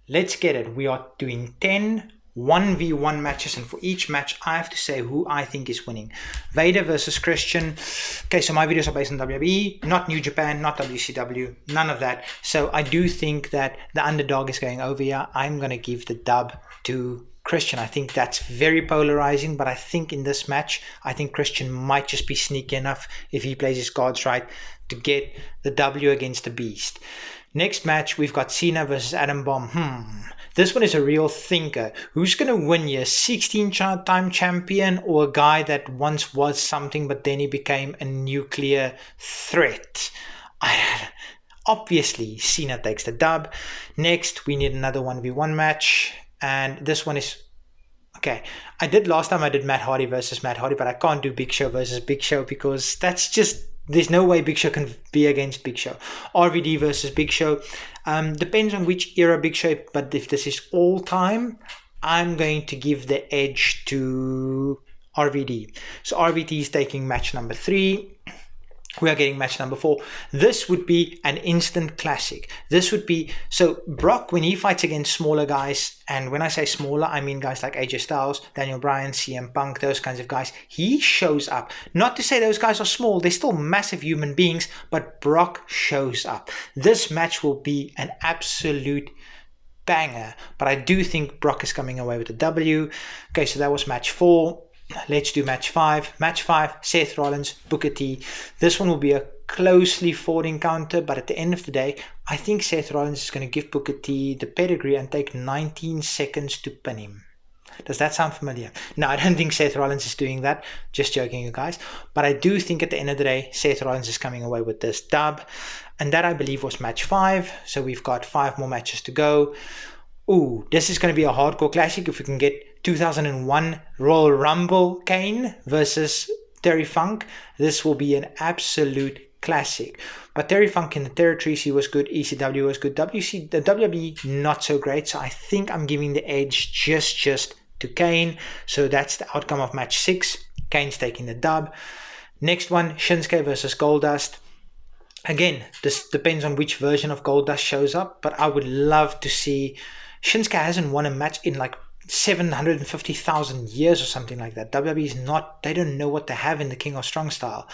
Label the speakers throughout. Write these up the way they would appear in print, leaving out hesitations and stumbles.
Speaker 1: Let's get it. We are doing 10 1v1 matches, and for each match I have to say who I think is winning. Vader versus Christian. Okay, so my videos are based on WWE, not New Japan, not WCW, none of that. So I do think that the underdog is going over here. I'm going to give the dub to Christian. I think that's very polarizing, but I think in this match, I think Christian might just be sneaky enough if he plays his cards right to get the W against the Beast. Next match, we've got Cena versus Adam Bomb. This one is a real thinker. Who's going to win here? 16-time champion or a guy that once was something but then he became a nuclear threat? Obviously, Cena takes the dub. Next, we need another 1v1 match. And this one is... Okay, last time I did Matt Hardy versus Matt Hardy, but I can't do Big Show versus Big Show because that's just... There's no way Big Show can be against Big Show. RVD versus Big Show. Depends on which era Big Show, but if this is all time, I'm going to give the edge to RVD. So RVD is taking match number 3. We are getting match number 4. This would be an instant classic. This would be, so Brock, when he fights against smaller guys, and when I say smaller, I mean guys like AJ Styles, Daniel Bryan, CM Punk, those kinds of guys, he shows up. Not to say those guys are small, they're still massive human beings, but Brock shows up. This match will be an absolute banger, but I do think Brock is coming away with the W. Okay, so that was match 4. Let's do match 5. Match 5, Seth Rollins, Booker T. This one will be a closely fought encounter, but at the end of the day, I think Seth Rollins is going to give Booker T the pedigree and take 19 seconds to pin him. Does that sound familiar? No, I don't think Seth Rollins is doing that. Just joking, you guys. But I do think at the end of the day, Seth Rollins is coming away with this dub. And that, I believe, was match 5. So we've got 5 more matches to go. Ooh, this is going to be a hardcore classic if we can get 2001 Royal Rumble Kane versus Terry Funk. This will be an absolute classic. But Terry Funk in the territories, he was good. ECW was good. The WWE, not so great. So I think I'm giving the edge just to Kane. So that's the outcome of match 6. Kane's taking the dub. Next one, Shinsuke versus Goldust. Again, this depends on which version of Goldust shows up. But I would love to see... Shinsuke hasn't won a match in like 750,000 years or something like that. WWE is not, they don't know what they have in the King of Strong style.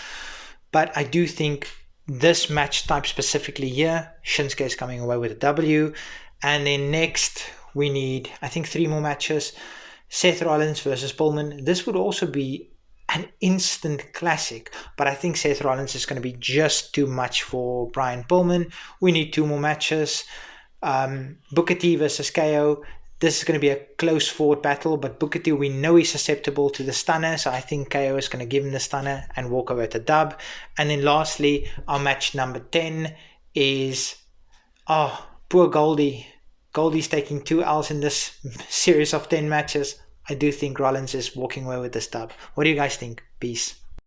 Speaker 1: But I do think this match type specifically here, Shinsuke is coming away with a W. And then next, we need, I think, 3 more matches. Seth Rollins versus Pillman. This would also be an instant classic, but I think Seth Rollins is going to be just too much for Brian Pillman. We need 2 more matches. Booker T versus KO. This is going to be a close forward battle, but Booker T, we know he's susceptible to the stunner, so I think KO is going to give him the stunner and walk away with a dub. And then lastly, our match number 10 is, poor Goldie. Goldie's taking 2 L's in this series of 10 matches. I do think Rollins is walking away with this dub. What do you guys think? Peace.